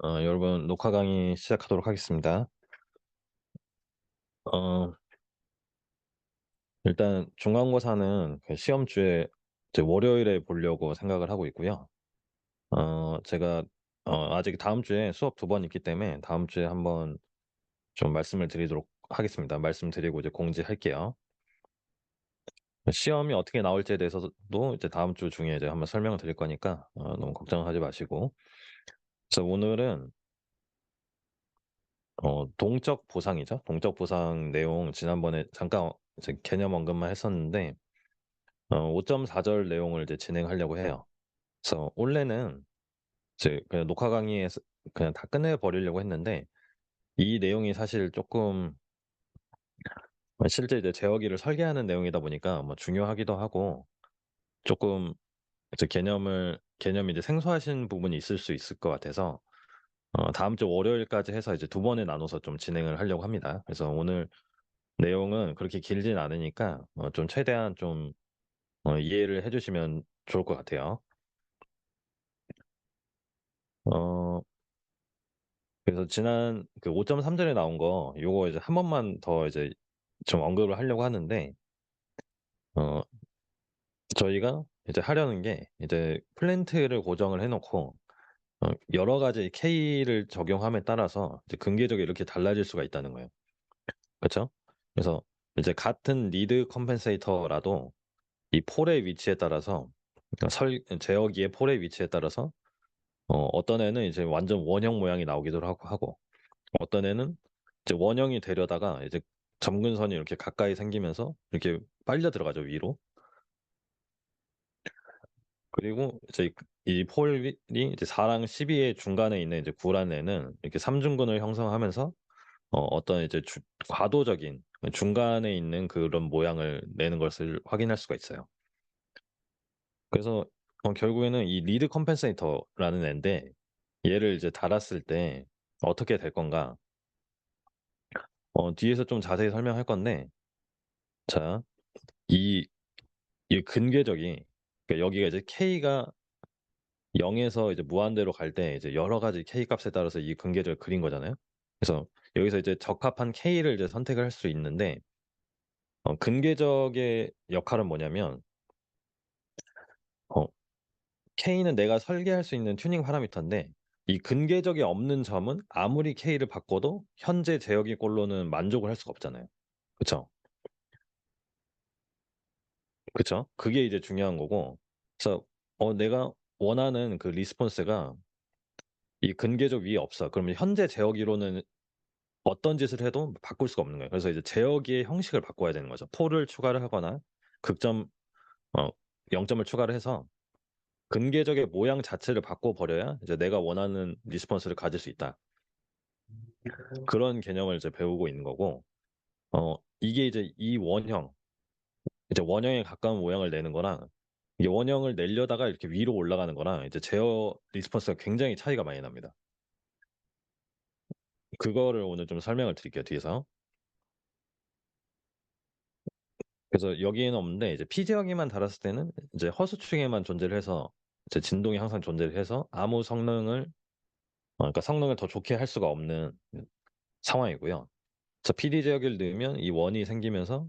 여러분 녹화 강의 시작하도록 하겠습니다. 어 일단 중간고사는 그 시험 주에 이제 월요일에 보려고 생각을 하고 있고요. 제가 아직 다음 주에 수업 2번 있기 때문에 다음 주에 한번 좀 말씀을 드리도록 하겠습니다. 말씀드리고 이제 공지할게요. 시험이 어떻게 나올지에 대해서도 이제 다음 주 중에 이제 한번 설명을 드릴 거니까 너무 걱정하지 마시고. 그래서 오늘은 동적 보상이죠. 동적 보상 내용 지난번에 잠깐 이제 개념 언급만 했었는데 5.4절 내용을 이제 진행하려고 해요. 그래서 원래는 이제 그냥 녹화 강의에서 그냥 다 끝내 버리려고 했는데 이 내용이 사실 조금 실제 이제 재어기를 설계하는 내용이다 보니까 뭐 중요하기도 하고 조금 이제 개념이 이제 생소하신 부분이 있을 수 있을 것 같아서 다음 주 월요일까지 해서 이제 2번에 나눠서 좀 진행을 하려고 합니다. 그래서 오늘 내용은 그렇게 길진 않으니까 좀 최대한 좀 이해를 해 주시면 좋을 것 같아요. 어 그래서 지난 그 5.3절에 나온 거 요거 이제 한 번만 더 이제 좀 언급을 하려고 하는데 어 저희가 이제 하려는 게 이제 플랜트를 고정을 해 놓고 여러 가지 K를 적용함에 따라서 이제 근계적이 이렇게 달라질 수가 있다는 거예요. 그쵸? 그래서 이제 같은 리드 컴pen세이터라도 이 폴의 위치에 따라서 그러니까 제어기의 폴의 위치에 따라서 어떤 애는 이제 완전 원형 모양이 나오기도 하고 어떤 애는 이제 원형이 되려다가 이제 점근선이 이렇게 가까이 생기면서 이렇게 빨려 들어가죠, 위로. 그리고 이제 이 폴이 이제 4랑 12의 중간에 있는 이제 9라는 애는 이렇게 삼중근을 형성하면서 어떤 이제 과도적인 중간에 있는 그런 모양을 내는 것을 확인할 수가 있어요. 그래서 결국에는 이 리드 컴펜세이터라는 앤데 얘를 이제 달았을 때 어떻게 될 건가? 뒤에서 좀 자세히 설명할 건데 자 이 이 근궤적이 그러니까 여기가 이제 K가 0 에서 이제 무한대로 갈 때 이제 여러 가지 K 값에 따라서 이 근궤적을 그린 거잖아요. 그래서 여기서 이제 적합한 K를 이제 선택을 할 수 있는데 근궤적의 역할은 뭐냐면 어 K는 내가 설계할 수 있는 튜닝 파라미터인데 이 근궤적이 없는 점은 아무리 K를 바꿔도 현재 제어기 꼴로는 만족을 할 수가 없잖아요. 그쵸? 그쵸? 그게 이제 중요한 거고 그래서 내가 원하는 그 리스폰스가 이 근계적 위에 없어. 그러면 현재 제어기로는 어떤 짓을 해도 바꿀 수가 없는 거예요. 그래서 이제 제어기의 형식을 바꿔야 되는 거죠. 폴을 추가를 하거나 극점 어 0 점을 추가를 해서 근계적의 모양 자체를 바꿔 버려야 이제 내가 원하는 리스폰스를 가질 수 있다. 그런 개념을 이제 배우고 있는 거고 이게 이제 이 원형 이제 원형에 가까운 모양을 내는 거랑 이게 원형을 내려다가 이렇게 위로 올라가는 거랑 이제 제어 리스폰스가 굉장히 차이가 많이 납니다. 그거를 오늘 좀 설명을 드릴게요, 뒤에서. 그래서 여기에는 없는데 이제 피지역에만 달았을 때는 이제 허수충에만 존재를 해서 이제 진동이 항상 존재를 해서 아무 성능을 그러니까 성능을 더 좋게 할 수가 없는 상황이고요. 그래서 PD 제어기를 넣으면 이 원이 생기면서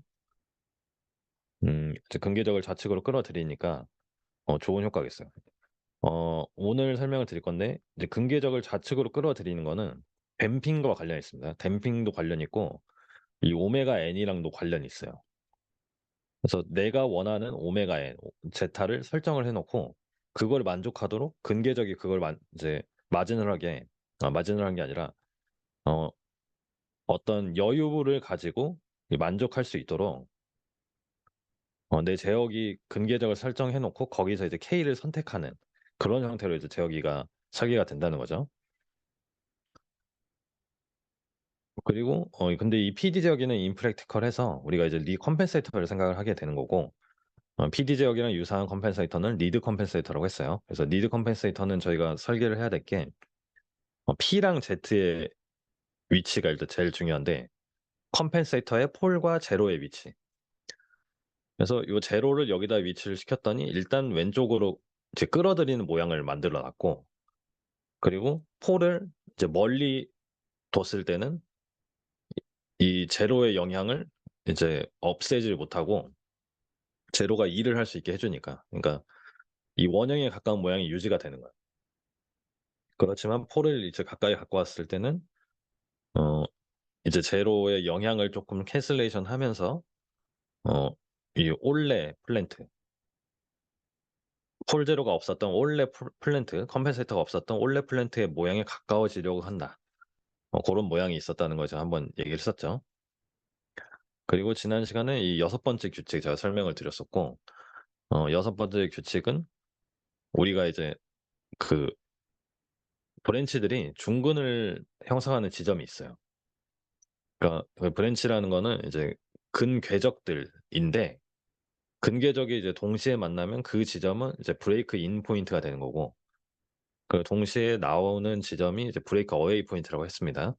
이제 근계적을 좌측으로 끌어들이니까 좋은 효과가 있어요. 오늘 설명을 드릴 건데 이제 근계적을 좌측으로 끌어들이는 거는 댐핑과 관련이 있습니다. 댐핑도 관련이 있고 이 오메가 n이랑도 관련이 있어요. 그래서 내가 원하는 오메가 n, 제타를 설정을 해 놓고 그걸 만족하도록 근계적이 그걸 이제 마지널하게 마지널한 게 아니라 어 어떤 여유를 가지고 만족할 수 있도록 내 제어기 근계적을 설정해 놓고 거기서 이제 K를 선택하는 그런 형태로 이제 제어기가 설계가 된다는 거죠. 그리고 근데 이 PD 제어기는 impractical해서 우리가 이제 리컴펜세이터를 생각을 하게 되는 거고 PD 제어기랑 유사한 컴펜세이터는 리드 컴펜세이터라고 했어요. 그래서 리드 컴펜세이터는 저희가 설계를 해야 될 게 P랑 Z의 위치가 일단 제일 중요한데 컴펜세이터의 폴과 제로의 위치. 그래서 요 제로를 여기다 위치를 시켰더니 일단 왼쪽으로 이제 끌어들이는 모양을 만들어 놨고 그리고 폴을 이제 멀리 뒀을 때는 이 제로의 영향을 이제 없애질 못하고 제로가 일을 할 수 있게 해 주니까. 그러니까 이 원형에 가까운 모양이 유지가 되는 거야. 그렇지만 폴을 이제 가까이 갖고 왔을 때는 어 이제 제로의 영향을 쪼끔 캔슬레이션 하면서 어 이 올레 플랜트, 폴 제로가 없었던 올레 플랜트, 컴pen세이터가 없었던 올레 플랜트의 모양에 가까워지려고 한다. 고런 모양이 있었다는 걸 제가 한번 얘기를 했었죠. 그리고 지난 시간에 이 여섯 번째 규칙 제가 설명을 드렸었고, 여섯 번째 규칙은 우리가 이제 그 브랜치들이 중근을 형성하는 지점이 있어요. 그러니까 그 브랜치라는 거는 이제 근궤적들인데, 근궤적이 이제 동시에 만나면 그 지점은 이제 브레이크 인 포인트가 되는 거고, 그 동시에 나오는 지점이 이제 브레이크 어웨이 포인트라고 했습니다.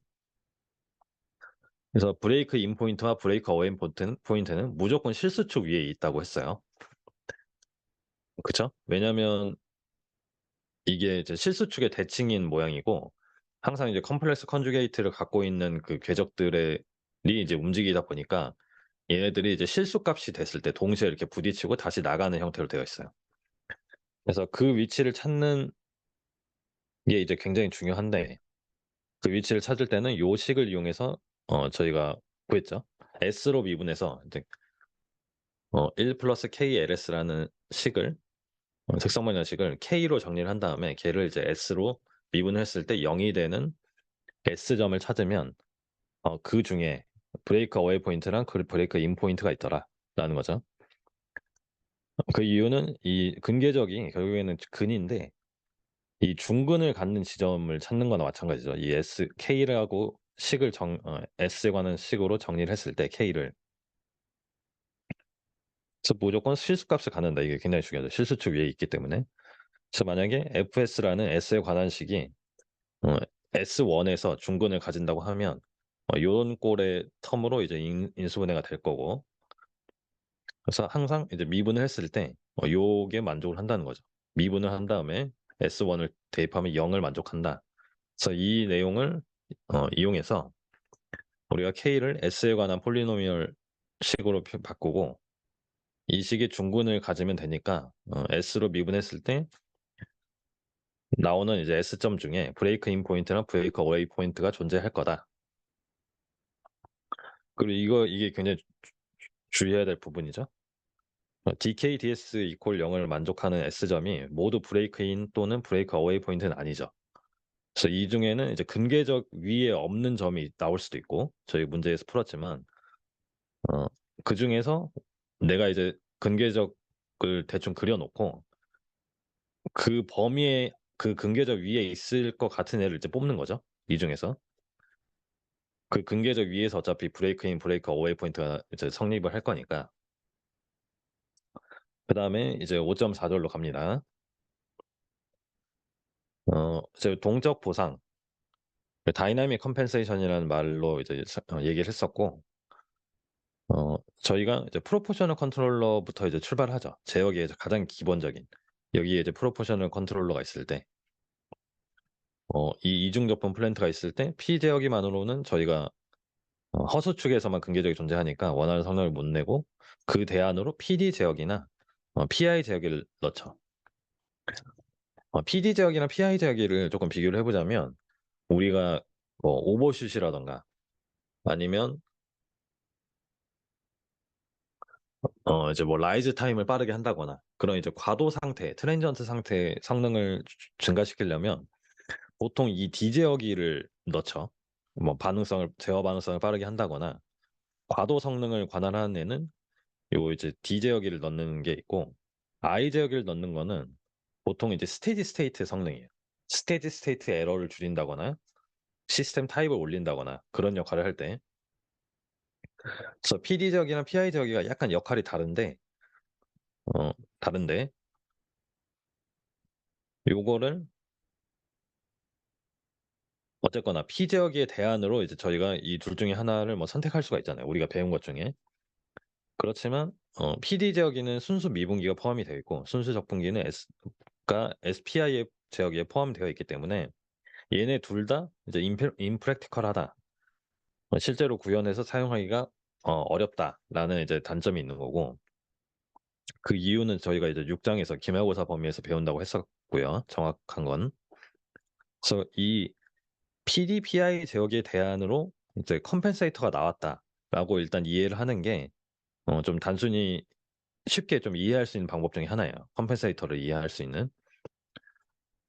그래서 브레이크 인 포인트와 브레이크 어웨이 포인트는 무조건 실수축 위에 있다고 했어요. 그쵸? 왜냐면 이게 이제 실수축의 대칭인 모양이고, 항상 이제 컴플렉스 컨주게이트를 갖고 있는 그 궤적들이 이제 움직이다 보니까 얘네들이 이제 실수값이 됐을 때 동시에 이렇게 부딪히고 다시 나가는 형태로 되어 있어요. 그래서 그 위치를 찾는 게 이제 굉장히 중요한데, 그 위치를 찾을 때는 요 식을 이용해서 저희가 구했죠. S로 미분해서 이제 1 플러스 KLS라는 식을, 색성만연식을 K로 정리를 한 다음에 걔를 이제 S로 미분했을 때 0이 되는 S점을 찾으면 그중에 브레이크 어웨이 포인트랑 그 브레이크 인 포인트가 있더라라는 거죠. 그 이유는 이 근궤적이 결국에는 근인데, 이 중근을 갖는 지점을 찾는 거나 마찬가지죠. 이 K라고 식을 S에 관한 식으로 정리를 했을 때 K를. 그래서 무조건 실수값을 갖는다. 이게 굉장히 중요하죠. 실수축 위에 있기 때문에. 그래서 만약에 FS라는 S에 관한 식이 어 S1에서 중근을 가진다고 하면 요런 꼴의 텀으로 이제 인수분해가 될 거고, 그래서 항상 이제 미분을 했을 때 요게 만족을 한다는 거죠. 미분을 한 다음에 S1을 대입하면 0을 만족한다. 그래서 이 내용을 이용해서 우리가 K를 S에 관한 폴리노미얼 식으로 바꾸고, 이 식이 중근을 가지면 되니까 S로 미분했을 때 나오는 이제 S점 중에 브레이크 인 포인트랑 브레이크 어웨이 포인트가 존재할 거다. 그리고 이게 굉장히 주의해야 될 부분이죠. DK/DS 이퀄 0을 만족하는 S점이 모두 브레이크 인 또는 브레이크 어웨이 포인트는 아니죠. 그래서 이 중에는 이제 근궤적 위에 없는 점이 나올 수도 있고, 저희 문제에서 풀었지만 어 그중에서 내가 이제 근궤적을 대충 그려 놓고 그 범위에 그 근궤적 위에 있을 것 같은 애를 이제 뽑는 거죠, 이 중에서. 그 근궤적 위에서 어차피 브레이크 인 브레이크 어웨이 포인트가 이제 성립을 할 거니까. 그다음에 이제 5.4절로 갑니다. 이제 동적 보상, 그 다이나믹 컴펜세이션이라는 말로 이제 얘기를 했었고, 저희가 이제 프로포셔널 컨트롤러부터 이제 출발하죠. 제어기의 가장 기본적인. 여기에 이제 프로포셔널 컨트롤러가 있을 때 이 이중 접근 플랜트가 있을 때 P 제어기만으로는 저희가 허수축에서만 근궤적이 존재하니까 원하는 성능을 못 내고, 그 대안으로 PD 제어기나 PI 제어기를 넣죠. PD 제어기나 PI 제어기를 조금 비교를 해 보자면, 우리가 뭐 오버슛이라든가 아니면 이제 뭐 라이즈 타임을 빠르게 한다거나 그런 이제 과도 상태, 트랜지언트 상태의 성능을 증가시키려면 보통 이 디제어기를 넣죠. 뭐 제어 반응성을 빠르게 한다거나 과도 성능을 관할하는 애는 요 이제 디제어기를 넣는 게 있고, I 제어기를 넣는 거는 보통 이제 스테디 스테이트 성능이에요. 스테디 스테이트 에러를 줄인다거나 시스템 타입을 올린다거나 그런 역할을 할 때. 그래서 PD 제어기랑 PI 제어기가 약간 역할이 어 다른데 요거를 어쨌거나 P 제어기의 대안으로 이제 저희가 이 둘 중에 하나를 뭐 선택할 수가 있잖아요, 우리가 배운 것 중에. 그렇지만 PD 제어기는 순수 미분기가 포함이 되어 있고, 순수 적분기는 SPI 제어기에 포함되어 있기 때문에 얘네 둘 다 이제 impractical하다. 실제로 구현해서 사용하기가 어렵다라는 이제 단점이 있는 거고, 그 이유는 저희가 이제 6 장에서 기말고사 범위에서 배운다고 했었고요, 정확한 건. 그래서 이 PDPI 제어기의 대안으로 이제 컴펜세이터가 나왔다라고 일단 이해를 하는 게 좀 단순히 쉽게 좀 이해할 수 있는 방법 중에 하나예요, 컴펜세이터를 이해할 수 있는.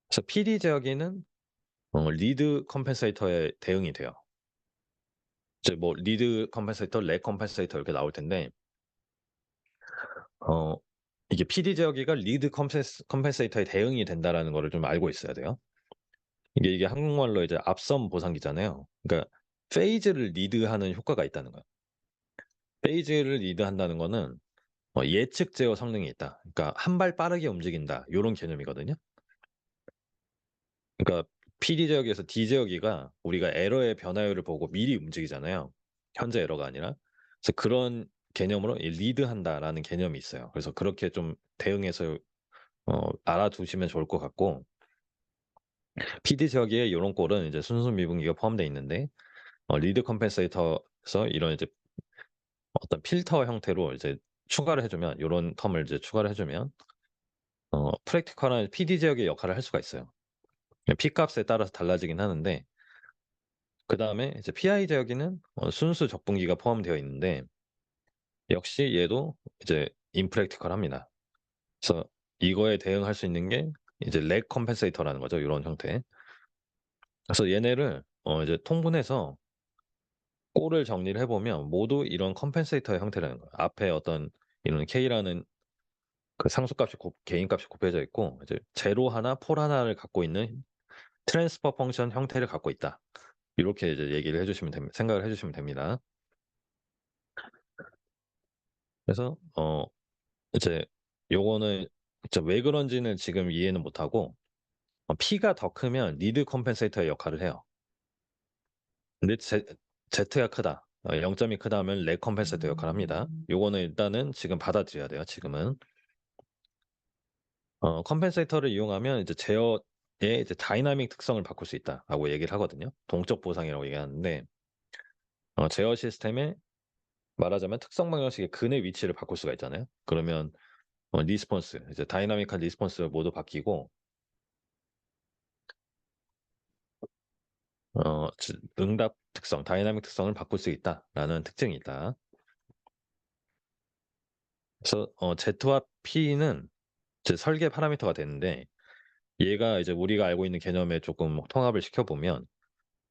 그래서 PD 제어기는 리드 컴펜세이터에 대응이 돼요. 이제 뭐 리드 컴펜세이터, 렉 컴펜세이터 이렇게 나올 텐데, 어 이게 PD 제어기가 리드 컴펜세이터에 대응이 된다라는 거를 좀 알고 있어야 돼요. 이게 한국말로 이제 앞선 보상기잖아요. 그러니까 페이즈를 리드하는 효과가 있다는 거예요. 페이즈를 리드한다는 거는 예측 제어 성능이 있다. 그러니까 한 발 빠르게 움직인다, 요런 개념이거든요. 그러니까 PD 제어기에서 D 제어기가 우리가 에러의 변화율을 보고 미리 움직이잖아요, 현재 에러가 아니라. 그래서 그런 개념으로 이 리드한다라는 개념이 있어요. 그래서 그렇게 좀 대응해서 알아두시면 좋을 것 같고, PD 제어기에 요런 꼴은 이제 순수 미분기가 포함되어 있는데, 리드 컴펜세이터에서 이런 이제 어떤 필터 형태로 이제 추가를 해 주면, 요런 텀을 이제 추가를 해 주면 프랙티컬한 PD 제어기의 역할을 할 수가 있어요. P 값에 따라서 달라지긴 하는데, 그다음에 이제 PI 제어기는 순수 적분기가 포함되어 있는데, 역시 얘도 이제 impractical합니다. 그래서 이거에 대응할 수 있는 게 이제 렉 컴펜세이터라는 거죠, 요런 형태. 그래서 얘네를 이제 통분해서 꼴을 정리를 해 보면 모두 이런 컴펜세이터의 형태라는 거예요. 앞에 어떤 이런 K라는 그 상수값이 개인값이 곱해져 있고, 이제 제로 하나, 폴 하나를 갖고 있는 트랜스퍼 펑션 형태를 갖고 있다. 이렇게 이제 얘기를 해 주시면 됩니다. 생각을 해 주시면 됩니다. 그래서 이제 요거는 진짜 왜 그런지는 지금 이해는 못 하고, P가 더 크면 리드 컴펜세이터의 역할을 해요. 근데 Z가 크다, 0점이 크다 하면 렉 컴펜세이터 역할을 합니다. 요거는 일단은 지금 받아들여야 돼요, 지금은. 컴펜세이터를 이용하면 이제 제어의 이제 다이나믹 특성을 바꿀 수 있다라고 얘기를 하거든요. 동적 보상이라고 얘기하는데, 제어 시스템의 말하자면 특성 방정식의 근의 위치를 바꿀 수가 있잖아요. 그러면 리스폰스, 이제 다이나믹한 리스폰스 모두 바뀌고, 응답 특성, 다이나믹 특성을 바꿀 수 있다라는 특징이 있다. 그래서 Z와 P는 이제 설계 파라미터가 되는데, 얘가 이제 우리가 알고 있는 개념에 조금 통합을 시켜보면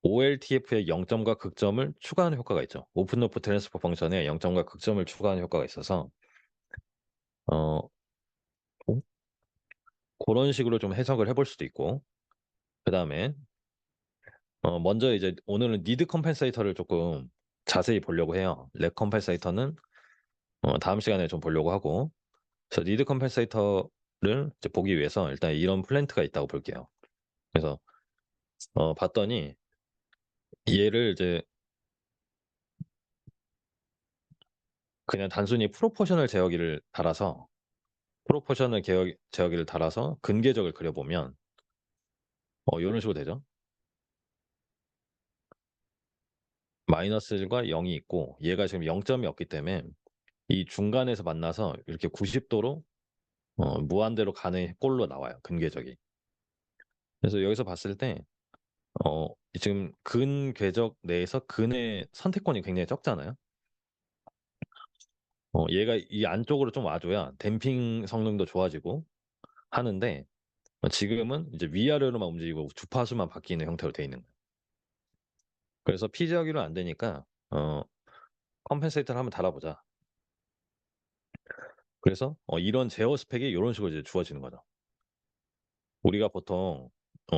OLTF의 0점과 극점을 추가하는 효과가 있죠. 오픈 루프 트랜스퍼 펑션에 0점과 극점을 추가하는 효과가 있어서 어 고런 식으로 좀 해석을 해볼 수도 있고, 그다음에 먼저 이제 오늘은 니드 컴펜세이터를 조금 자세히 보려고 해요. 렉 컴펜세이터는 다음 시간에 좀 보려고 하고, 그래서 니드 컴펜세이터를 이제 보기 위해서 일단 이런 플랜트가 있다고 볼게요. 그래서 봤더니 얘를 이제 그냥 단순히 프로포셔널 제어기를 달아서 제어기를 달아서 근궤적을 그려보면 요런 식으로 되죠. -1과 0이 있고, 얘가 지금 0점이 없기 때문에 이 중간에서 만나서 이렇게 90 도로 무한대로 가는 꼴로 나와요, 근궤적이. 그래서 여기서 봤을 때 지금 근궤적 내에서 근의 선택권이 굉장히 적잖아요. 얘가 이 안쪽으로 좀 와 줘야 댐핑 성능도 좋아지고 하는데, 지금은 이제 위아래로만 움직이고 주파수만 바뀌는 형태로 돼 있는 거예요. 그래서 피지하기로 안 되니까 컴펜세이터를 한번 달아 보자. 그래서 이런 제어 스펙이 요런 식으로 이제 주어지는 거죠. 우리가 보통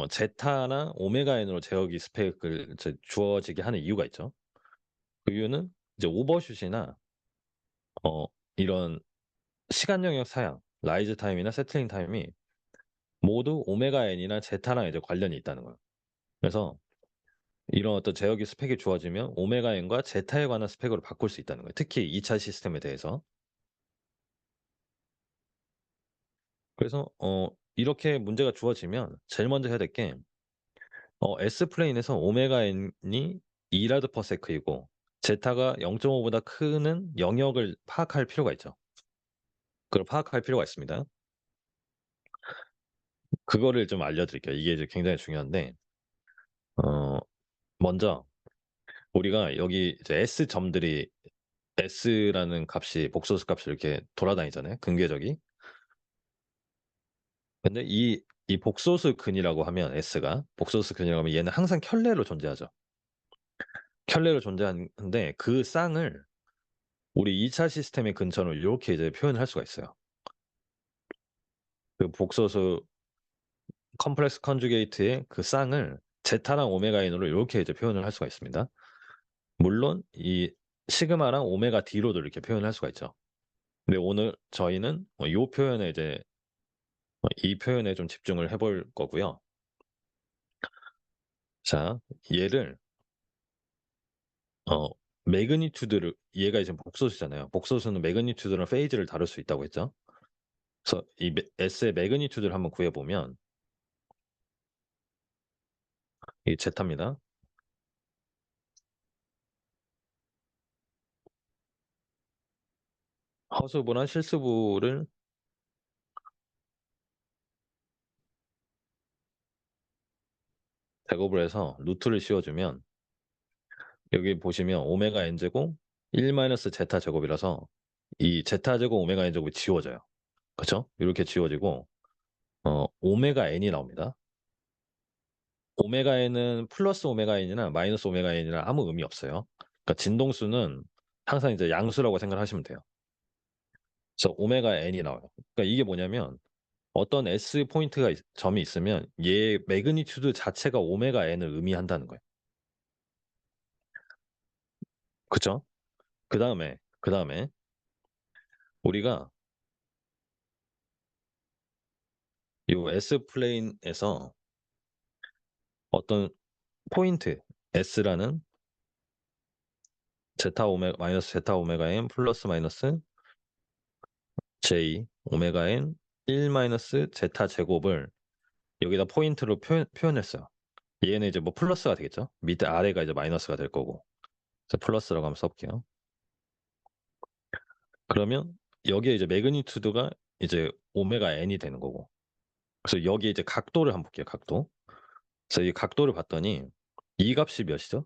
제타나 오메가 n으로 제어기 스펙을 이제 주어지게 하는 이유가 있죠. 그 이유는 이제 오버슛이나 이런 시간 영역 사양, 라이즈 타임이나 세틀링 타임이 모두 오메가 n이나 제타랑 이제 관련이 있다는 거예요. 그래서 이런 어떤 제어기 스펙이 주어지면 오메가 n과 제타에 관한 스펙으로 바꿀 수 있다는 거예요, 특히 2차 시스템에 대해서. 그래서 이렇게 문제가 주어지면 제일 먼저 해야 될 게 S 플레인에서 오메가 n이 2 라드 퍼 세크이고 제타가 0.5 보다 크는 영역을 파악할 필요가 있죠. 그걸 파악할 필요가 있습니다. 그거를 좀 알려드릴게요. 이게 이제 굉장히 중요한데 어 먼저 우리가 여기 이제 S 점들이 S라는 값이 복소수 값이 이렇게 돌아다니잖아요, 근궤적이. 근데 이 복소수 근이라고 하면 S가 복소수 근이라고 하면 얘는 항상 켤레로 존재하죠. 켤레로 존재하는데 그 쌍을 우리 2차 시스템의 근처로 요렇게 이제 표현을 할 수가 있어요. 그 복소수 컴플렉스 컨주게이트의 그 쌍을 제타랑 오메가 n으로 요렇게 이제 표현을 할 수가 있습니다. 물론 이 시그마랑 오메가 d로도 이렇게 표현을 할 수가 있죠. 근데 오늘 저희는 요 표현에 이제 이 표현에 좀 집중을 해볼 거고요. 자, 얘를 어 매그니튜드를 얘가 이제 복소수잖아요. 복소수는 매그니튜드랑 페이즈를 다룰 수 있다고 했죠. 그래서 이 S의 매그니튜드를 한번 구해 보면 이게 제타입니다. 허수부랑 실수부를 제곱을 해서 루트를 씌워 주면 여기 보시면 오메가 n 제곱 1 마이너스 제타 제곱이라서 이 제타 제곱 오메가 n 제곱이 지워져요. 그쵸? 요렇게 지워지고 오메가 n이 나옵니다. 오메가 n은 플러스 오메가 n이나 마이너스 오메가 n이나 아무 의미 없어요. 그러니까 진동수는 항상 이제 양수라고 생각하시면 돼요. 그래서 오메가 n이 나와요. 그러니까 이게 뭐냐면 어떤 S 포인트가 점이 있으면 얘 매그니튜드 자체가 오메가 n을 의미한다는 거예요. 그쵸? 그다음에 우리가 요 S 플레인에서 어떤 포인트 S라는 제타 오메 마이너스 제타 오메가 n 플러스 마이너스 J 오메가 n 1 마이너스 제타 제곱을 여기다 포인트로 표현했어요. 얘는 이제 뭐 플러스가 되겠죠. 밑에 아래가 이제 마이너스가 될 거고. 그래서 플러스라고 한번 써 볼게요. 그러면 여기에 이제 매그니튜드가 이제 오메가 n이 되는 거고. 그래서 여기에 이제 각도를 한번 볼게요, 각도. 그래서 이 각도를 봤더니 이 값이 몇이죠?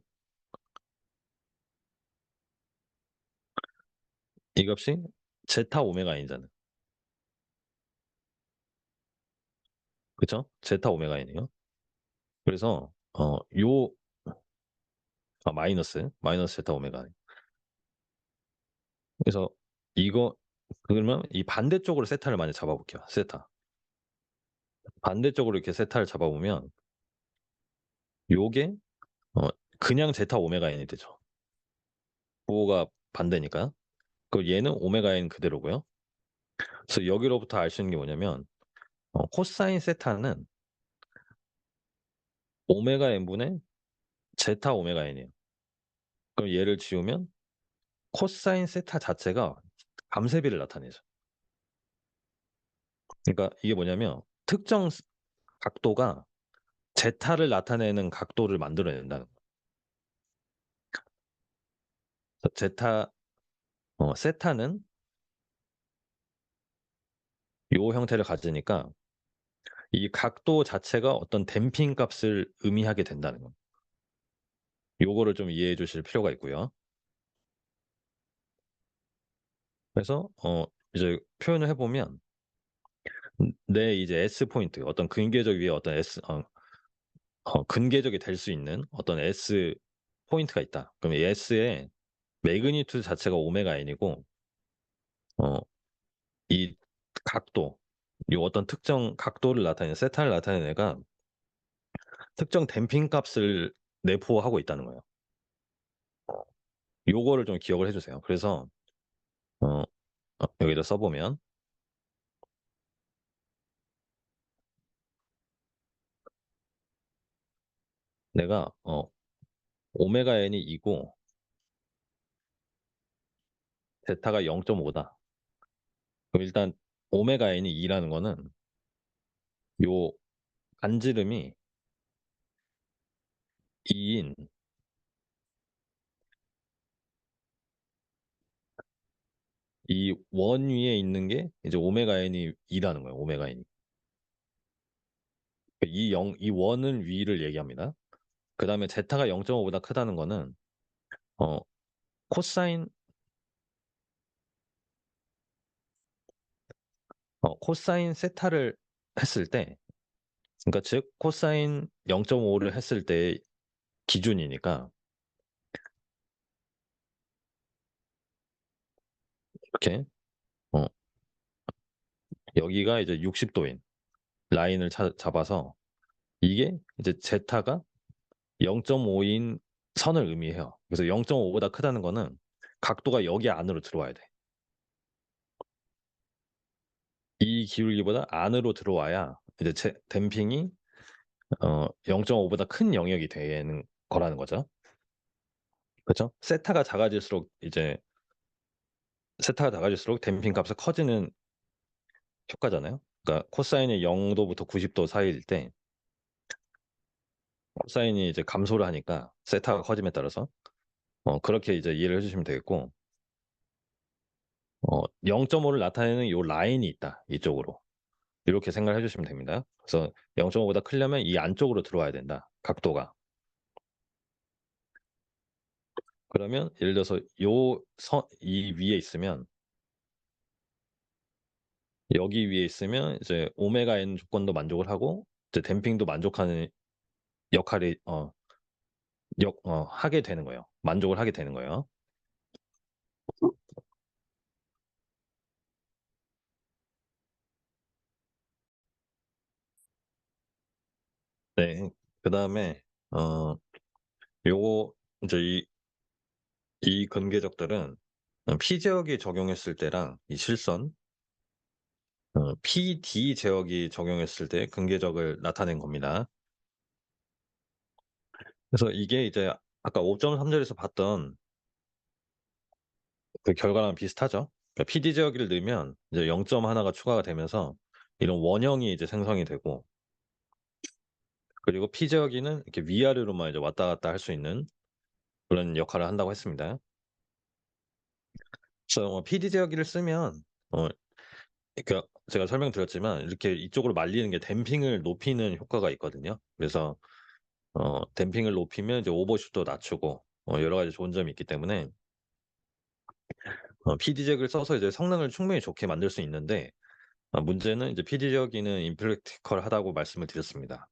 이 값이 제타 오메가 n이잖아요. 그쵸? 제타 오메가 n이에요. 그래서 요 마이너스 제타 오메가 n. 그래서 이거 그러면 이 반대쪽으로 세타를 많이 잡아 볼게요, 세타. 반대쪽으로 이렇게 세타를 잡아 보면 요게 어 그냥 제타 오메가 n이 되죠. 부호가 반대니까. 그리고 얘는 오메가 n 그대로고요. 그래서 여기로부터 알 수 있는 게 뭐냐면 코사인 세타는 오메가 n분의 제타 오메가 n이에요. 그럼 얘를 지우면 코사인 세타 자체가 감세비를 나타내죠. 그러니까 이게 뭐냐면 특정 각도가 제타를 나타내는 각도를 만들어낸다는 거예요. 그래서 세타는 요 형태를 가지니까 이 각도 자체가 어떤 댐핑 값을 의미하게 된다는 겁니다. 요거를 좀 이해해 주실 필요가 있고요. 그래서 이제 표현을 해 보면 내 이제 S 포인트 어떤 근궤적 위에 어떤 근궤적이 될 수 있는 어떤 S 포인트가 있다. 그럼 이 S의 매그니튜드 자체가 오메가 n이고 어 이 각도 요 어떤 특정 각도를 나타내는 세타를 나타내는 애가 특정 댐핑 값을 내포하고 있다는 거예요. 요거를 좀 기억을 해 주세요. 그래서 어 여기다 써 보면 내가 오메가 n이 2고 제타가 0.5다. 그럼 일단 오메가 n이 2라는 거는 요 반지름이 2인 이 원 위에 있는 게 이제 오메가 n이 2라는 거예요, 오메가 n이. 이 원은 위를 얘기합니다. 그다음에 제타가 0.5보다 크다는 거는 어 코사인 코사인 세타를 했을 때, 그러니까 즉 코사인 0.5를 했을 때 기준이니까 이렇게 어 여기가 이제 60도인 라인을 잡아서 이게 이제 제타가 0.5인 선을 의미해요. 그래서 0.5보다 크다는 거는 각도가 여기 안으로 들어와야 돼. 이 기울기보다 안으로 들어와야 이제 댐핑이 0.5보다 큰 영역이 되는 거라는 거죠. 그죠? 세타가 작아질수록 댐핑 값이 커지는 효과잖아요. 그러니까 코사인이 0도부터 90도 사이일 때 코사인이 이제 감소를 하니까 세타가 커짐에 따라서 그렇게 이제 이해를 해 주시면 되겠고, 0.5를 나타내는 요 라인이 있다, 이쪽으로. 이렇게 생각을 해 주시면 됩니다. 그래서 0.5보다 크려면 이 안쪽으로 들어와야 된다, 각도가. 그러면 예를 들어서 이 위에 있으면 여기 위에 있으면 이제 오메가 n 조건도 만족을 하고 이제 댐핑도 만족하는 역할이 하게 되는 거예요. 만족을 하게 되는 거예요. 네. 그다음에 어 요거 이제 이 근계적들은 피제역이 적용했을 때랑 이 실선 PD 제역이 적용했을 때 근계적을 나타낸 겁니다. 그래서 이게 이제 아까 5.3절에서 봤던 그 결과랑 비슷하죠. 그러니까 PD 제어기를 넣으면 이제 0.1가 추가가 되면서 이런 원형이 이제 생성이 되고, 그리고 P 제어기는 이렇게 위아래로만 이제 왔다 갔다 할 수 있는 그런 역할을 한다고 했습니다. 그래서 PD 제어기를 쓰면 그러니까 제가 설명드렸지만 이렇게 이쪽으로 말리는 게 댐핑을 높이는 효과가 있거든요. 그래서 댐핑을 높이면 이제 오버슛도 낮추고 여러 가지 좋은 점이 있기 때문에 PD 잭을 써서 이제 성능을 충분히 좋게 만들 수 있는데, 문제는 이제 PD 제어기는 impractical하다고 말씀을 드렸습니다.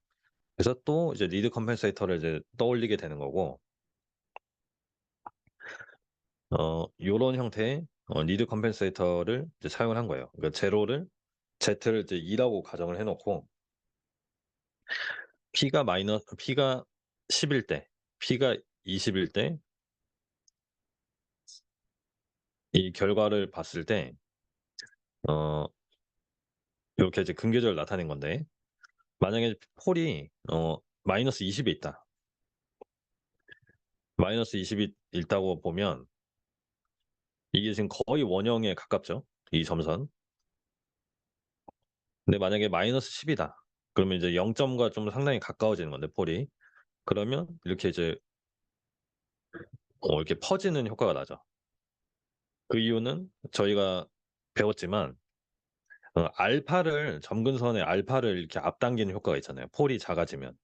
그래서 또 이제 리드 컴펜세이터를 이제 떠올리게 되는 거고, 요런 형태의 리드 컴펜세이터를 이제 사용을 한 거예요. 그러니까 Z를 이제 2라고 가정을 해 놓고 P가 10일 때, P가 20일 때 이 결과를 봤을 때 어 요렇게 이제 근계적을 나타낸 건데, 만약에 폴이 마이너스 20이 있다. 마이너스 20이 있다고 보면 이게 지금 거의 원형에 가깝죠, 이 점선. 근데 만약에 마이너스 10이다. 그러면 이제 0점과 좀 상당히 가까워지는 건데, 폴이. 그러면 이렇게 이제 이렇게 퍼지는 효과가 나죠. 그 이유는 저희가 배웠지만 점근선의 알파를 이렇게 앞당기는 효과가 있잖아요, 폴이 작아지면.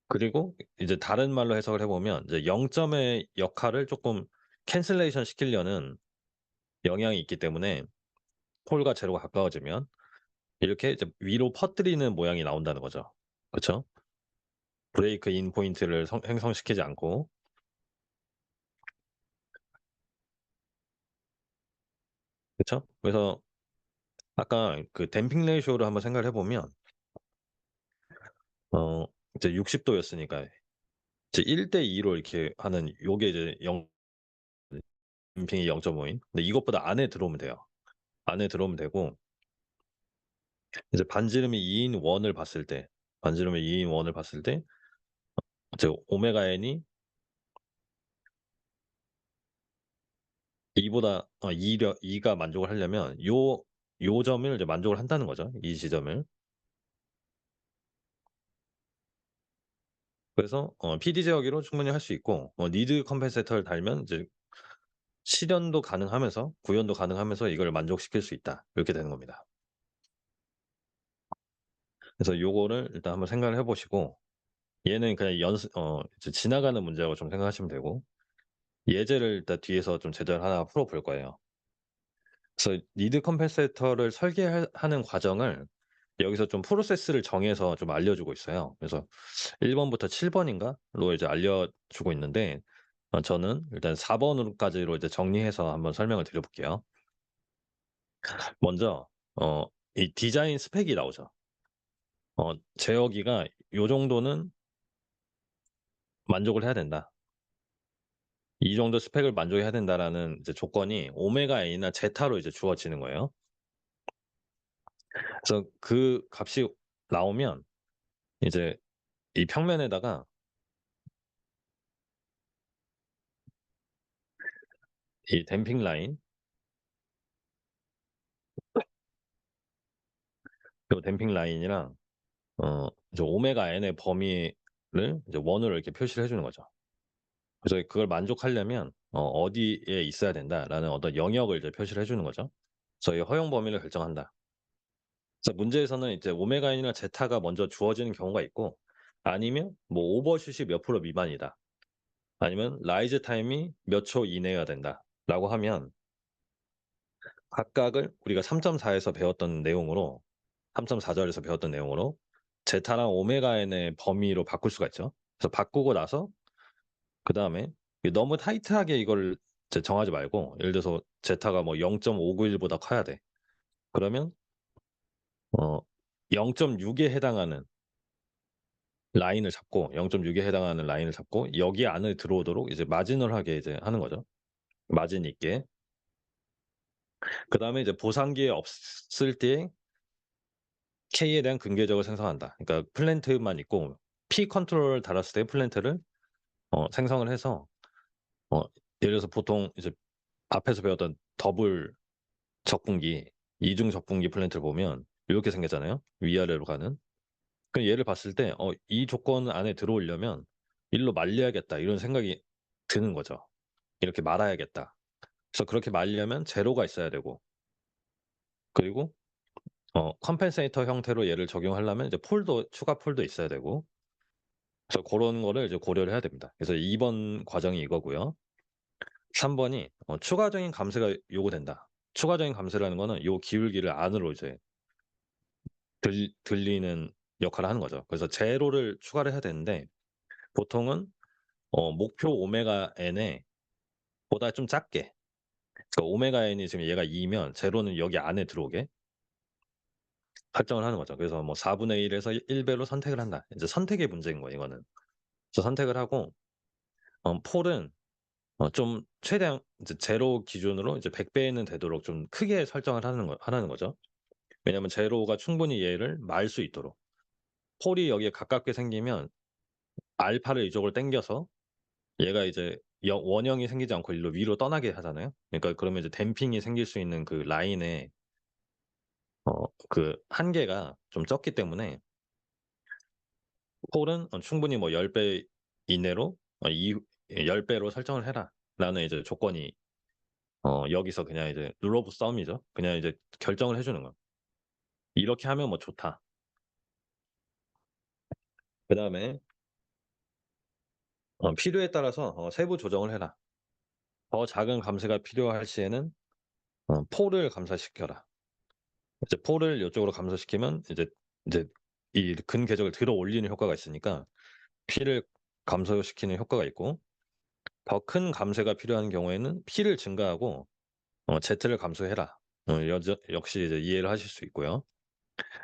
그리고 이제 다른 말로 해석을 해 보면 이제 0점의 역할을 조금 캔슬레이션 시키려는 영향이 있기 때문에 폴과 제로가 가까워지면 이렇게 이제 위로 퍼뜨리는 모양이 나온다는 거죠. 그쵸? 브레이크 인 포인트를 행성시키지 않고. 그쵸? 그래서 아까 그 댐핑 레이쇼를 한번 생각을 해 보면 어 이제 60도 였으니까 이제 1대2로 이렇게 하는 요게 이제 댐핑이 0.5인. 근데 이것보다 안에 들어오면 돼요. 안에 들어오면 되고, 이제 반지름이 2인 원을 봤을 때 이제 오메가 n이 2보다 2가 만족을 하려면 요 점을 이제 만족을 한다는 거죠, 이 지점을. 그래서 PD 제어기로 충분히 할 수 있고 니드 컴pen세터를 달면 이제 실현도 가능하면서 구현도 가능하면서 이걸 만족시킬 수 있다. 이렇게 되는 겁니다. 그래서 요거를 일단 한번 생각을 해 보시고 얘는 그냥 연습 이제 지나가는 문제라고 좀 생각하시면 되고 예제를 일단 뒤에서 좀 제대로 하나 풀어 볼 거예요. 그래서 니드 컴pen세터를 하는 과정을 여기서 좀 프로세스를 정해서 좀 알려주고 있어요. 그래서 1 번부터 7 번인가로 이제 알려주고 있는데 저는 일단 4 번으로까지로 이제 정리해서 한번 설명을 드려 볼게요. 먼저 이 디자인 스펙이 나오죠. 제어기가 요 정도는 만족을 해야 된다. 이 정도 스펙을 만족해야 된다라는 이제 조건이 오메가 N이나 제타로 이제 주어지는 거예요. 그래서 그 값이 나오면 이제 이 평면에다가 이 댐핑 라인, 요 댐핑 라인이랑 이제 오메가 N의 범위를 이제 원으로 이렇게 표시를 해 주는 거죠. 그래서 그걸 만족하려면 어디에 있어야 된다라는 어떤 영역을 이제 표시를 해 주는 거죠. 그래서 이 허용 범위를 결정한다. 그래서 문제에서는 이제 오메가 N이나 제타가 먼저 주어지는 경우가 있고 아니면 뭐 오버슛이 몇 프로 미만이다. 아니면 라이즈 타임이 몇 초 이내여야 된다라고 하면 각각을 우리가 3.4에서 배웠던 내용으로 3.4 절에서 배웠던 내용으로 제타랑 오메가 N의 범위로 바꿀 수가 있죠. 그래서 바꾸고 나서 그다음에 너무 타이트하게 이걸 이제 정하지 말고 예를 들어서 제타가 뭐 0.591 보다 커야 돼. 그러면 어 0.6에 해당하는 라인을 잡고 0.6에 해당하는 라인을 잡고 여기 안을 들어오도록 이제 마지널하게 이제 하는 거죠. 마진 있게. 그다음에 이제 보상기에 없을 때 K에 대한 근궤적을 생성한다. 그러니까 플랜트만 있고 P 컨트롤을 달았을 때 플랜트를 생성을 해서 어 예를 들어서 보통 이제 앞에서 배웠던 더블 적분기, 이중 적분기 플랜트를 보면 요렇게 생겼잖아요, 위아래로 가는. 그럼 얘를 봤을 때 '이 조건 안에 들어오려면 일로 말려야겠다.' 이런 생각이 드는 거죠. '이렇게 말아야겠다.' 그래서 그렇게 말려면 제로가 있어야 되고 그리고 컴펜세이터 형태로 얘를 적용하려면 이제 폴도 추가 폴도 있어야 되고 그래서 고런 거를 이제 고려를 해야 됩니다. 그래서 2번 과정이 이거고요. 3 번이 추가적인 감쇄가 요구된다. 추가적인 감쇄라는 거는 요 기울기를 안으로 이제 들리는 역할을 하는 거죠. 그래서 제로를 추가를 해야 되는데 보통은 목표 오메가 N에 보다 좀 작게 그러니까 오메가 N이 지금 얘가 2 면 제로는 여기 안에 들어오게 설정을 하는 거죠. 그래서 뭐 4분의 1 에서 1 배로 선택을 한다. 이제 선택의 문제인 거예요 이거는. 그래서 선택을 하고 폴은 좀 최대한 이제 제로 기준으로 이제 100 배는 되도록 좀 크게 설정을 하라는 거죠. 왜냐하면 제로가 충분히 얘를 말 수 있도록. 폴이 여기에 가깝게 생기면 알파를 이쪽으로 당겨서 얘가 이제 원형이 생기지 않고 일로 위로 떠나게 하잖아요. 그러니까 그러면 이제 댐핑이 생길 수 있는 그 라인의 그 한계가 좀 적기 때문에 폴은 충분히 뭐 10배 이내로 이 10 배로 설정을 해라라는 이제 조건이 여기서 그냥 이제 룰 오브 썸이죠. 그냥 이제 결정을 해 주는 거예요. "이렇게 하면 뭐 좋다." 그다음에 "필요에 따라서 세부 조정을 해라. 더 작은 감쇄가 필요할 시에는 폴을 감소시켜라." 이제 폴을 요쪽으로 감소시키면 이제 이 근궤적을 들어 올리는 효과가 있으니까 P를 감소시키는 효과가 있고 더 큰 감쇄가 필요한 경우에는 P를 증가하고 Z를 감소해라. 여저 역시 이제 이해를 하실 수 있고요.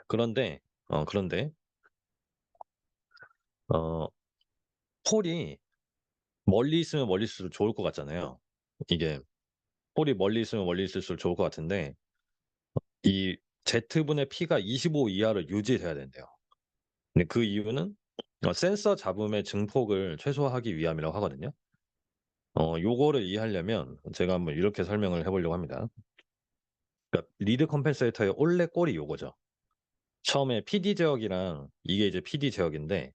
그런데 어 폴이 멀리 있으면 멀리 있을수록 좋을 것 같잖아요. 이게 폴이 멀리 있으면 멀리 있을수록 좋을 것 같은데 이 Z분의 P가 25 이하로 유지돼야 된대요. 근데 그 이유는 센서 잡음의 증폭을 최소화하기 위함이라고 하거든요. 요거를 이해하려면 제가 한번 이렇게 설명을 해 보려고 합니다. 그러니까 리드 컴pen세이터의 원래 꼴이 요거죠. 처음에 PD 제어기랑 이게 이제 PD 제어기인데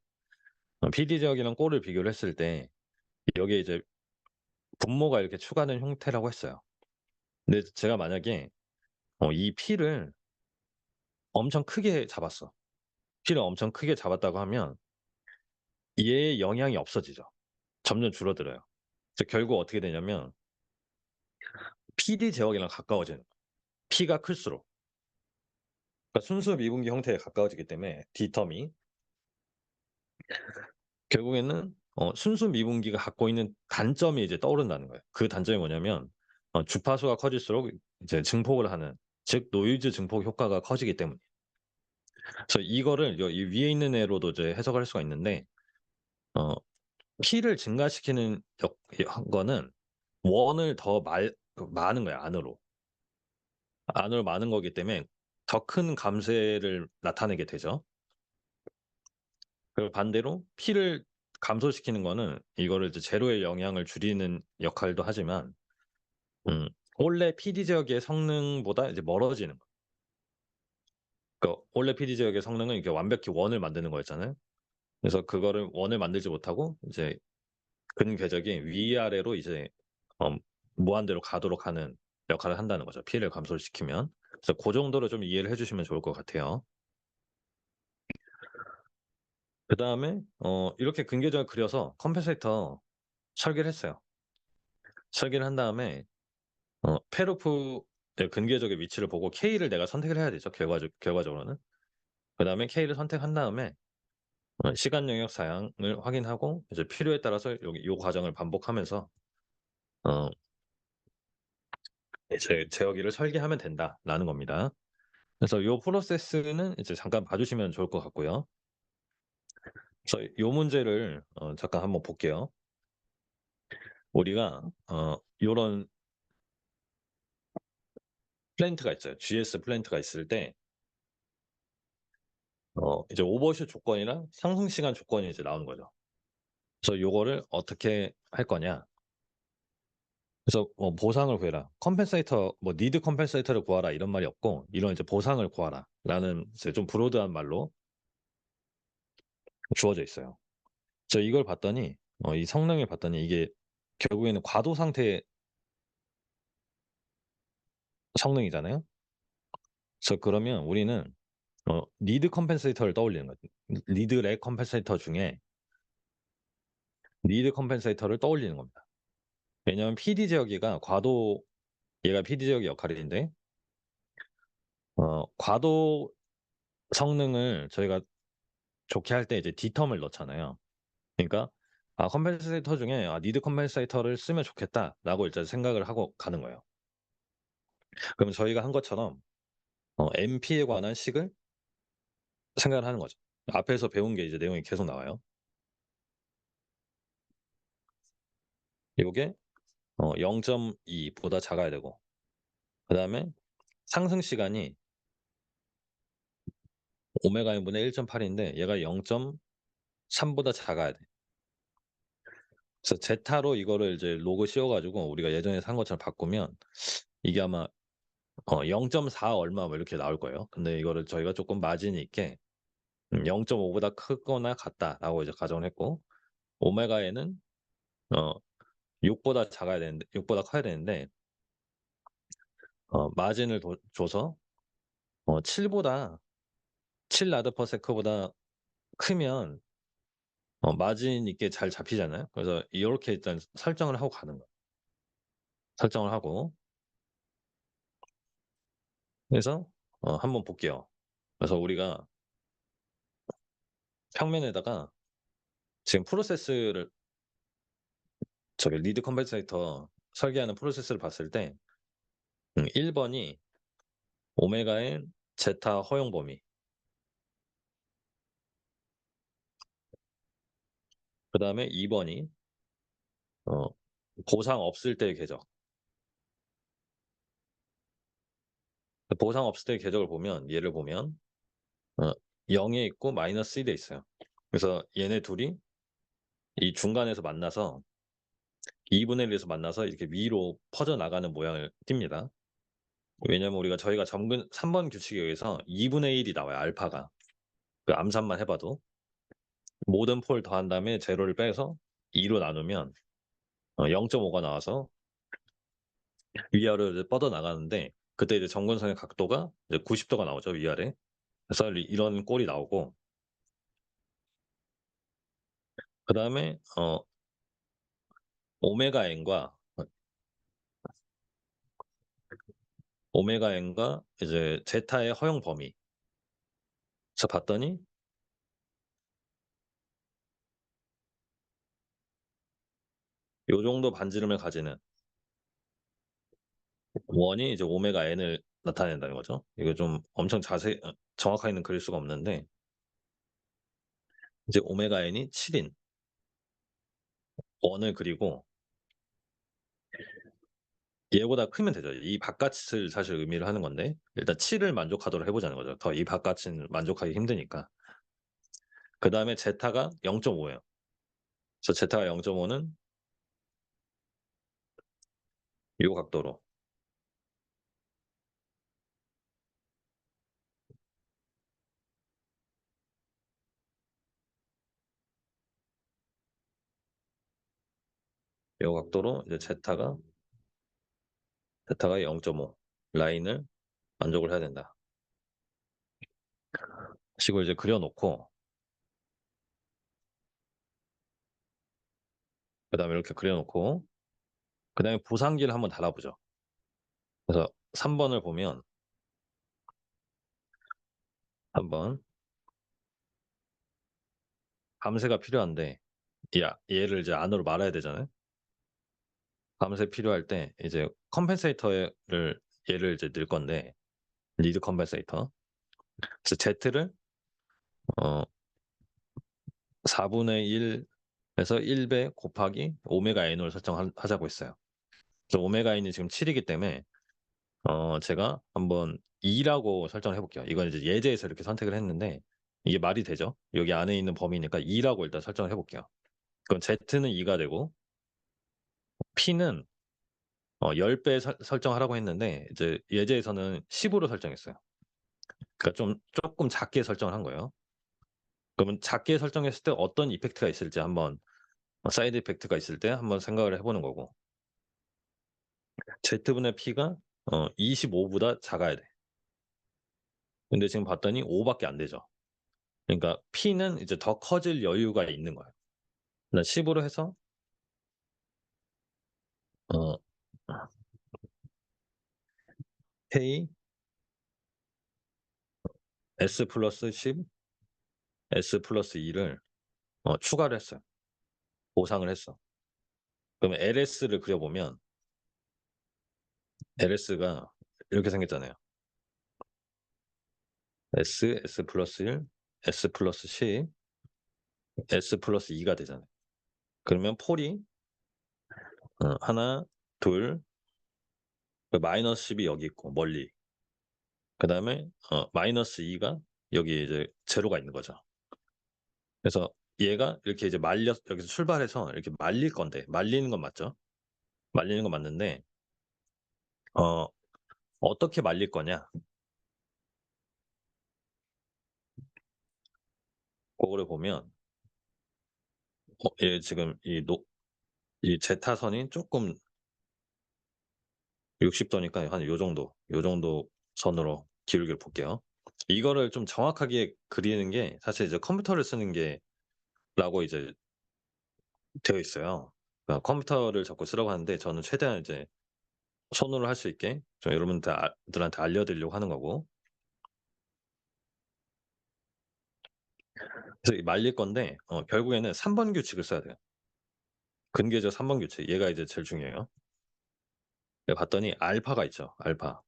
PD 제어기랑 꼴을 비교를 했을 때 여기에 이제 분모가 이렇게 추가된 형태라고 했어요. 근데 제가 만약에 이 P를 엄청 크게 잡았어. P를 엄청 크게 잡았다고 하면 얘의 영향이 없어지죠. 점점 줄어들어요. 그래서 결국 어떻게 되냐면 PD 제어기랑 가까워지는 거예요. P가 클수록. 그러니까 순수 미분기 형태에 가까워지기 때문에 D텀이 결국에는 순수 미분기가 갖고 있는 단점이 이제 떠오른다는 거예요. 그 단점이 뭐냐면 주파수가 커질수록 이제 증폭을 하는, 즉 노이즈 증폭 효과가 커지기 때문이에요. 그래서 이거를 이 위에 있는 애로도 이제 해석을 할 수가 있는데 어 P를 증가시키는 거는 원을 더 많은 거예요, 안으로. 안으로 많은 거기 때문에 더 큰 감쇄를 나타내게 되죠. 그리고 반대로 P를 감소시키는 거는 이거를 이제 제로의 영향을 줄이는 역할도 하지만 음 원래 PD 제어기의 성능보다 이제 멀어지는 거예요. 그러니까 원래 PD 제어기의 성능은 이렇게 완벽히 원을 만드는 거였잖아요. 그래서 그거를 원을 만들지 못하고 이제 근궤적이 위아래로 이제 어 무한대로 가도록 하는 역할을 한다는 거죠, P를 감소를 시키면. 그래서 고 정도로 좀 이해를 해 주시면 좋을 것 같아요. 그다음에 이렇게 근궤적을 그려서 컴pen세이터 설계를 했어요. 설계를 한 다음에 페루프의 근궤적의 위치를 보고 K를 내가 선택을 해야 되죠, 결과적으로는. 그다음에 K를 선택한 다음에 시간 영역 사양을 확인하고 이제 필요에 따라서 여기 요 과정을 반복하면서 어 이제 제어기를 설계하면 된다라는 겁니다. 그래서 요 프로세스는 이제 잠깐 봐 주시면 좋을 것 같고요. 그래서 요 문제를 잠깐 한번 볼게요. 우리가 요런 플랜트가 있어요. GS 플랜트가 있을 때 이제 오버슛 조건이랑 상승 시간 조건이 이제 나오는 거죠. 그래서 요거를 어떻게 할 거냐. 그래서 "보상을 구해라." 컴펜세이터 뭐 "니드 컴펜세이터를 구하라." 이런 말이 없고 이런 이제 "보상을 구하라."라는 이제 좀 브로드한 말로 주어져 있어요. 그래서 이걸 봤더니 이 성능을 봤더니 이게 결국에는 과도 상태의 성능이잖아요. 그래서 그러면 우리는 니드 컴펜세이터를 떠올리는 거죠. 니드 렉 컴펜세이터 중에 니드 컴펜세이터를 떠올리는 겁니다. 왜냐하면 PD 제어기가 과도 얘가 PD 제어기 역할인데 과도 성능을 저희가 좋게 할 때 이제 D텀을 넣잖아요. 그러니까 '컴펜세이터 중에 니드 컴펜세이터를 쓰면 좋겠다.'라고 일단 생각을 하고 가는 거예요. 그럼 저희가 한 것처럼 MP에 관한 식을 생각을 하는 거죠. 앞에서 배운 게 이제 내용이 계속 나와요. 요게 0.2 보다 작아야 되고 그다음에 상승 시간이 오메가 n 분의 1.8 인데 얘가 0.3 보다 작아야 돼. 그래서 제타로 이거를 이제 로그 씌워 가지고 우리가 예전에 산 것처럼 바꾸면 이게 아마 0.4 얼마 뭐 이렇게 나올 거예요. 근데 이거를 저희가 조금 마진이 있게 0.5 보다 크거나 같다라고 이제 가정을 했고 오메가 n은 어 6 보다 작아야 되는데 6 보다 커야 되는데 마진을 줘서 7 보다 7 라드 퍼 세커보다 크면 마진 있게 잘 잡히잖아요. 그래서 이렇게 일단 설정을 하고 가는 거예요. 설정을 하고 그래서 한번 볼게요. 그래서 우리가 평면에다가 지금 프로세스를 저기 리드 컨버터터 설계하는 프로세스를 봤을 때 1 번이 오메가 N 제타 허용 범위 그다음에 2 번이 어 보상 없을 때의 궤적. 보상 없을 때의 궤적을 보면 얘를 보면 0에 있고 마이너스 1에 있어요. 그래서 얘네 둘이 이 중간에서 만나서 2 분의 1에서 만나서 이렇게 위로 퍼져나가는 모양을 띱니다. 왜냐면 우리가 저희가 점근 3번 규칙에 의해서 2 분의 1이 나와요 알파가. 그 암산만 해 봐도. 모든 폴 더한 다음에 제로를 빼서 2로 나누면 0.5가 나와서 위아래로 이제 뻗어나가는데, 그때 이제 점근성의 각도가 이제 90도가 나오죠, 위아래. 그래서 이런 꼴이 나오고, 그다음에 오메가 n과 오메가 n과 이제 제타의 허용 범위. 그래서 봤더니 요 정도 반지름을 가지는 원이 이제 오메가 n을 나타낸다는 거죠. 이거 좀 엄청 정확하게는 그릴 수가 없는데, 이제 오메가 n이 7인 원을 그리고, 얘보다 크면 되죠. 이 바깥을 사실 의미를 하는 건데, 일단 7을 만족하도록 해 보자는 거죠. 더 이 바깥은 만족하기 힘드니까. 그다음에 제타가 0.5예요. 그래서 제타가 0.5는 요 각도로, 요 각도로 이제 제타가 0.5 라인을 만족을 해야 된다. 식을 이제 그려 놓고, 그다음에 이렇게 그려 놓고, 그다음에 부상기를 한번 달아 보죠. 그래서 3 번을 보면, 3 번 밤새가 필요한데, 얘를 이제 안으로 말아야 되잖아요. 밤새 필요할 때 이제 컴펜세이터를 얘를 이제 넣을 건데, 리드 컴펜세이터. 그래서 Z를 어 4분의 1에서 1배 곱하기 오메가 n으로 설정하자고 했어요. 그래서 오메가 n이 지금 7이기 때문에 제가 한번 2라고 설정을 해 볼게요. 이건 이제 예제에서 이렇게 선택을 했는데, 이게 말이 되죠? 여기 안에 있는 범위니까 2라고 일단 설정을 해 볼게요. 그럼 Z는 2가 되고, P는 10배 설정하라고 했는데, 이제 예제에서는 10으로 설정했어요. 그러니까 좀 조금 작게 설정을 한 거예요. 그러면 작게 설정했을 때 어떤 이펙트가 있을지 한번, 사이드 이펙트가 있을 때 한번 생각을 해 보는 거고, Z분의 P가 25보다 작아야 돼. 근데 지금 봤더니 5 밖에 안 되죠. 그러니까 P는 이제 더 커질 여유가 있는 거예요. 그러니까 10으로 해서 어 K S 플러스 10 S 플러스 2를 추가를 했어요. 보상을 했어. 그러면 LS를 그려 보면, LS가 이렇게 생겼잖아요. S 플러스 1, S 플러스 10, S 플러스 2가 되잖아요. 그러면 폴이 1, 2, 마이너스 10이 여기 있고 멀리. 그다음에 마이너스 2가 여기 이제 제로가 있는 거죠. 그래서 얘가 이렇게 이제 여기서 출발해서 이렇게 말릴 건데, 말리는 건 맞죠? 말리는 건 맞는데, 어 어떻게 말릴 거냐, 그거를 보면, 얘 지금 이 제타선이 조금 60도니까 한 요 정도 선으로 기울기를 볼게요. 이거를 좀 정확하게 그리는 게 사실 이제 컴퓨터를 쓰는 게 라고 이제 되어 있어요. 그러니까 컴퓨터를 자꾸 쓰라고 하는데, 저는 최대한 이제 손으로 할 수 있게 좀 여러분들한테 알려드리려고 하는 거고. 그래서 이 말릴 건데, 결국에는 3번 규칙을 써야 돼요. 근계적 3번 규칙. 얘가 이제 제일 중요해요. 내가 봤더니 알파가 있죠, 알파.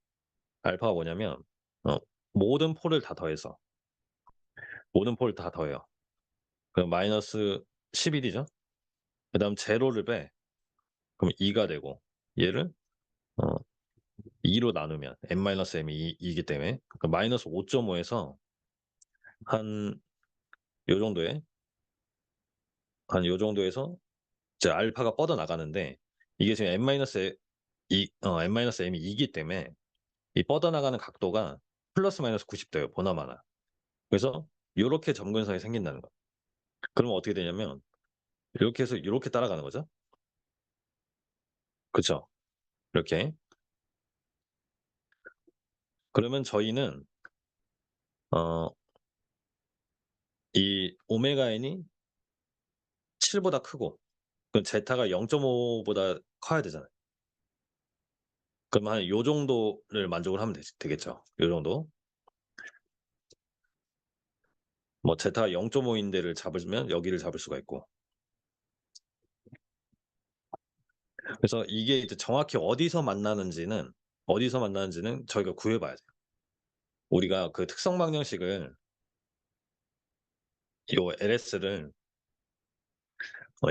알파가 뭐냐면, 어 모든 폴을 다 더해서, 모든 폴을 다 더해요. 그럼 마이너스 11이죠. 그다음 제로를 빼. 그럼 2가 되고, 얘를 어 2로 나누면 n-m이 2 이기 때문에, 그러니까 마이너스 5.5에서 한 요 정도에, 한 요 정도에서 이제 알파가 뻗어나가는데, 이게 지금 n-m이 2기 때문에 이 뻗어나가는 각도가 플러스 마이너스 90 도예요, 보나마나. 그래서 요렇게 점근선이 생긴다는 거예요. 그러면 어떻게 되냐면 이렇게 해서 요렇게 따라가는 거죠. 그쵸. 이렇게. 그러면 저희는 어 이 오메가 n이 7 보다 크고 그 제타가 0.5 보다 커야 되잖아요. 그러면 한 요 정도를 만족을 하면 되겠죠. 요 정도. 뭐 제타가 0.5 인 데를 잡으면 여기를 잡을 수가 있고. 그래서 이게 이제 정확히 어디서 만나는지는 저희가 구해 봐야 돼요. 우리가 그 특성 방정식을 요 LS를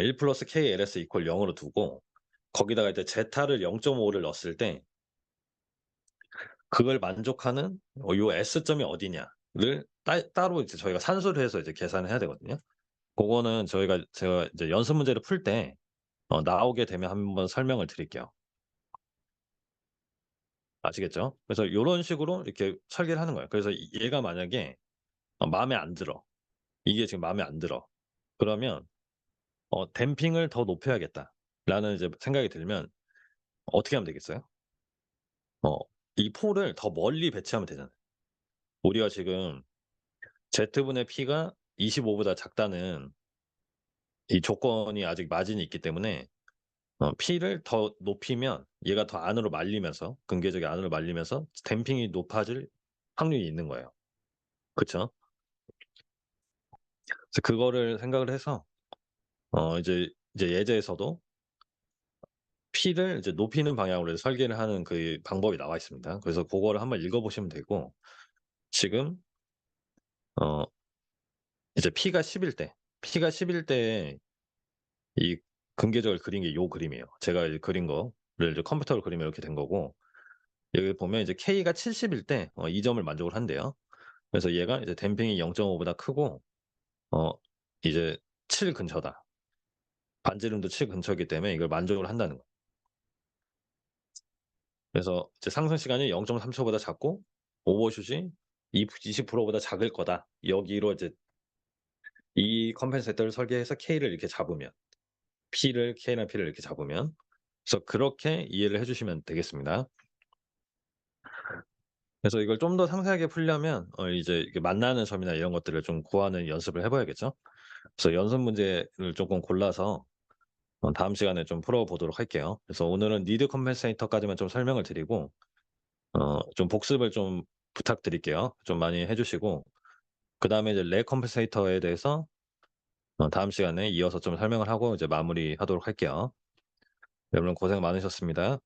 1 플러스 K LS 이퀄 0 으로 두고 거기다가 이제 제타를 0.5를 넣었을 때 그걸 만족하는 요 S점이 어디냐를 따로 이제 저희가 산수를 해서 이제 계산을 해야 되거든요. 고거는 제가 이제 연습 문제를 풀 때 나오게 되면 한번 설명을 드릴게요. 아시겠죠? 그래서 요런 식으로 이렇게 설계를 하는 거예요. 그래서 얘가 만약에 마음에 안 들어. 이게 지금 마음에 안 들어. 그러면 '댐핑을 더 높여야겠다.'라는 이제 생각이 들면 어떻게 하면 되겠어요? 어 이 폴을 더 멀리 배치하면 되잖아요. 우리가 지금 Z분의 P가 25 보다 작다는 이 조건이 아직 마진이 있기 때문에 P를 더 높이면 얘가 더 안으로 말리면서 근계적이 안으로 말리면서 댐핑이 높아질 확률이 있는 거예요. 그쵸? 그래서 그거를 생각을 해서 이제 예제에서도 P를 이제 높이는 방향으로 해서 설계를 하는 그 방법이 나와 있습니다. 그래서 고거를 한번 읽어 보시면 되고 지금 어 이제 P가 10일 때 이 근계적을 그린 게 요 그림이에요. 제가 이제 그린 거를 이제 컴퓨터로 그리면 이렇게 된 거고 여기 보면 이제 K가 70일 때 이 점을 만족을 한대요. 그래서 얘가 이제 댐핑이 0.5 보다 크고 어 이제 7 근처다. 반지름도 7 근처이기 때문에 이걸 만족을 한다는 거예요. 그래서 이제 상승 시간이 0.3 초보다 작고 오버슛이 20% 보다 작을 거다. 여기로 이제 이 컴pensator를 설계해서 K를 이렇게 잡으면 K랑 P를 이렇게 잡으면 그래서 그렇게 이해를 해 주시면 되겠습니다. 그래서 이걸 좀 더 상세하게 풀려면 이제 이게 만나는 점이나 이런 것들을 좀 구하는 연습을 해 봐야겠죠. 그래서 연습 문제를 쪼끔 골라서 다음 시간에 좀 풀어 보도록 할게요. 그래서 오늘은 니드 컴펜세이터까지만 좀 설명을 드리고 좀 복습을 좀 부탁드릴게요. 좀 많이 해 주시고 그다음에 이제 렉 컴펜세이터에 대해서 다음 시간에 이어서 좀 설명을 하고 이제 마무리하도록 할게요. 여러분 고생 많으셨습니다.